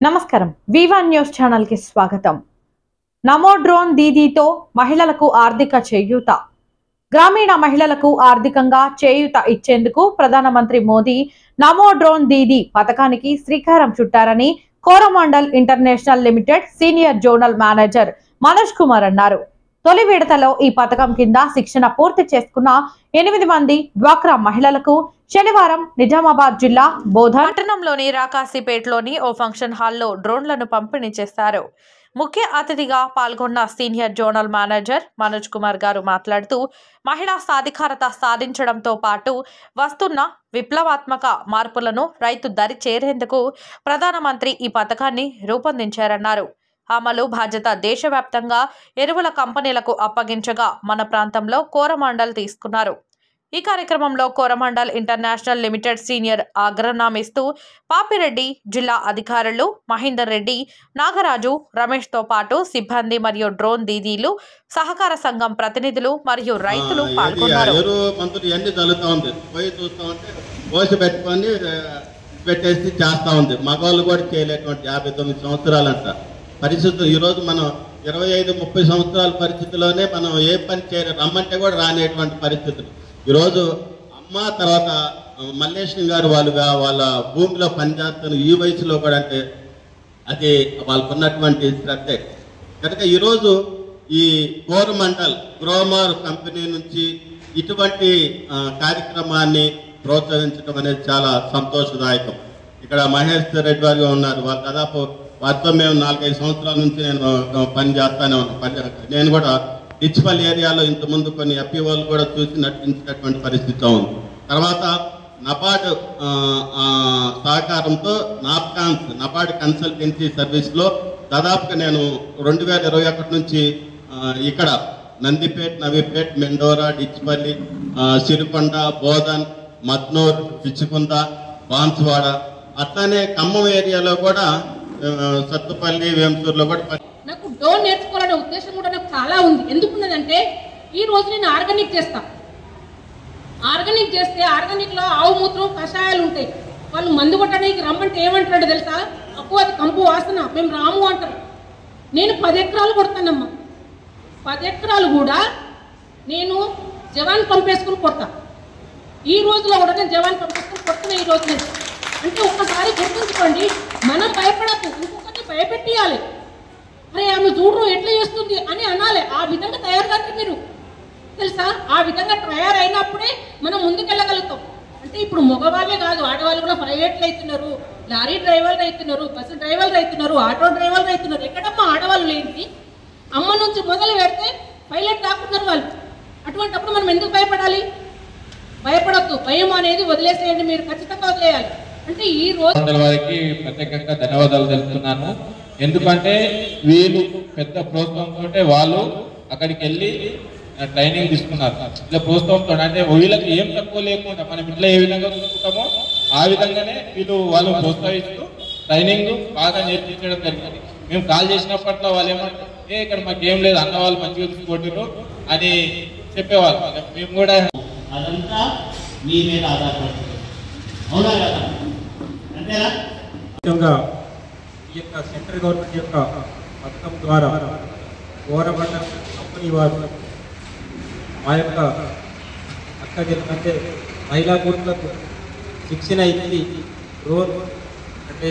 నమస్కారం V1 news channel కి స్వాగతం। నమో డ్రోన్ దీదీతో మహిళలకు ఆర్థిక చేయూత। గ్రామీణ మహిళలకు ఆర్థికంగా చేయూత ఇచ్చేందుకు ప్రధానమంత్రి మోదీ నమో డ్రోన్ దీదీ పథకానికి శ్రీకారం చుట్టారని Coromandel international limited senior zonal manager Manoj Kumar అన్నారు। తొలి విడతలో ఈ పథకం కింద శిక్షణ పూర్తి చేసుకున్న 8 మంది డ్వాక్రా మహిళలకు శనివారం నిజామాబాద్ జిల్లా బోధన్ పట్టణంలోని రాకాసిపేటలోని ఓ ఫంక్షన్ హాల్లో డ్రోన్లను పంపిణీ చేశారు। ముఖ్య అతిథిగా పాల్గొన్న senior zonal manager Manoj Kumar గారు మాట్లాడుతూ మహిళా సాధికారత సాధించడంతో పాటు వస్తున్న విప్లవాత్మక మార్పులను రైతు దరి చేరేందుకు ప్రధానమంత్రి ఈ పథకాన్ని రూపొందించారన్నారు। అమలు బాధ్యత దేశవ్యాప్తంగా ఎరువుల కంపెనీలకు అప్పగించగా మన ప్రాంతంలో కోరమాండల్ తీసుకున్నారు। ఈ కార్యక్రమంలో కోరమాండల్ ఇంటర్నేషనల్ లిమిటెడ్ సీనియర్ అగ్రనామిస్తూ పాపిరెడ్డి, జిల్లా అధికారులు మహేందర్ రెడ్డి, నాగరాజు, రమేష్ తో పాటు సిబ్బంది మరియు డ్రోన్ దీదీలు, సహకార సంఘం ప్రతినిధులు మరియు రైతులు పాల్గొన్నారు। మగవాళ్ళు కూడా చేయలేటువంటి 59 సంవత్సరాలంట పరిస్థితులు ఈరోజు మనం 25-30 సంవత్సరాల పరిస్థితిలోనే మనం ఏ పని చేయరు, రమ్మంటే కూడా రానేటువంటి పరిస్థితులు। ఈరోజు అమ్మ తర్వాత మల్లేశం గారు వాళ్ళ భూమిలో పనిచేస్తున్న ఈ వయసులో కూడా అంటే అది వాళ్ళకున్నటువంటి శ్రద్ధే కనుక ఈరోజు ఈ కోరమండల్ గ్రోమర్ కంపెనీ నుంచి ఇటువంటి కార్యక్రమాన్ని ప్రోత్సహించడం అనేది చాలా సంతోషదాయకం। ఇక్కడ మహేష్ రెడ్డి వారు ఉన్నారు, వాళ్ళు దాదాపు వారితో మేము 4-5 సంవత్సరాల నుంచి నేను పని చేస్తానే ఉన్నాను। నేను కూడా డిచ్పల్ ఏరియాలో ఇంతకుముందు కొన్ని ఎఫ్ఈఓలు కూడా చూసి నటించినటువంటి పరిస్థితిలో ఉంది। తర్వాత నబార్డ్ సహకారంతో నబార్డ్ కన్సల్టెన్సీ సర్వీస్లో దాదాపుగా నేను 2021 నుంచి ఇక్కడ నందిపేట్, నవీపేట్, మెండోరా, డిచ్పల్లి, సిరికొండ, బోధన్, మద్నూర్, పిచ్చుకుంద, బాన్సువాడ అట్లానే ఖమ్మం ఏరియాలో కూడా సత్తుపల్లి, వేంసూరులో కూడా నాకు డ్రోన్ నేర్చుకోవాలనే ఉద్దేశం కూడా నాకు చాలా ఉంది। ఎందుకున్నదంటే ఈ రోజు నేను ఆర్గానిక్ చేస్తా, ఆర్గానిక్ చేస్తే ఆర్గానిక్లో ఆవు మూత్రం కషాయాలు ఉంటాయి। వాళ్ళు మందు కొట్టడానికి రమ్మంటే ఏమంటాడు తెలుసా, అప్పు అది కంపు వాసన, మేము రాము అంటారు। నేను 10 ఎకరాలు కొడతానమ్మా, 10 ఎకరాలు కూడా నేను జవాన్ పంపేసుకుని కొడతా। ఈ రోజులో కూడా నేను జవాన్ పంపేసుకుని కొడుతున్నా ఈ రోజు నేను। అంటే ఒక్కసారి గుర్తుంచుకోండి, మనం భయపడద్దు, ఇంకొకటి భయపెట్టియాలి। అరే ఆమె చూడరు ఎట్లా చేస్తుంది అని అనాలి, ఆ విధంగా తయారు కాదు మీరు తెలుసా। ఆ విధంగా తయారైనప్పుడే మనం ముందుకెళ్ళగలుగుతాం। అంటే ఇప్పుడు మగవాళ్ళే కాదు, ఆడవాళ్ళు కూడా ప్రైవేట్లు అవుతున్నారు, లారీ డ్రైవర్లు అవుతున్నారు, బస్సు డ్రైవర్లు అవుతున్నారు, ఆటో డ్రైవర్లు అవుతున్నారు। ఎక్కడమ్మా ఆడవాళ్ళు లేనిది? అమ్మ నుంచి మొదలు పెడితే పైలట్ కాకున్నారు వాళ్ళు। అటువంటిప్పుడు మనం ఎందుకు భయపడాలి? భయపడద్దు, భయం అనేది వదిలేసేయండి, మీరు ఖచ్చితంగా వదిలేయాలి। అంటే ఈ రోజు వారికి ప్రత్యేకంగా ధన్యవాదాలు తెలుపుతున్నాను। ఎందుకంటే వీళ్ళు పెద్ద ప్రోత్సాహంతో వాళ్ళు అక్కడికి వెళ్ళి ట్రైనింగ్ తీసుకున్నారు। ఇట్లా ప్రోత్సాహంతో అంటే వీళ్ళకి ఏం తక్కువ లేకుండా మనం ఇంట్లో ఏ విధంగా చూసుకుంటామో ఆ విధంగానే వాళ్ళు ప్రోత్సహిస్తూ ట్రైనింగ్ బాగా నేర్పించడం జరిగింది। మేము కాల్ చేసినప్పట్లో వాళ్ళు ఏమంటారు, ఇక్కడ మాకు ఏం లేదు, అన్న వాళ్ళు మంచిగా చూసుకుంటారు అని చెప్పేవాళ్ళు। మేము కూడా అదంతా మీ మీద ఆధారపడుతుంది, అవునా కదా? అంతేనా? ముఖ్యంగా ఈ యొక్క సెంట్రల్ గవర్నమెంట్ యొక్క పథకం ద్వారా కోరమండల్ కంపెనీ వారు మా యొక్క అంటే మహిళా గురువులకు శిక్షణ ఇచ్చి డ్రోన్ అంటే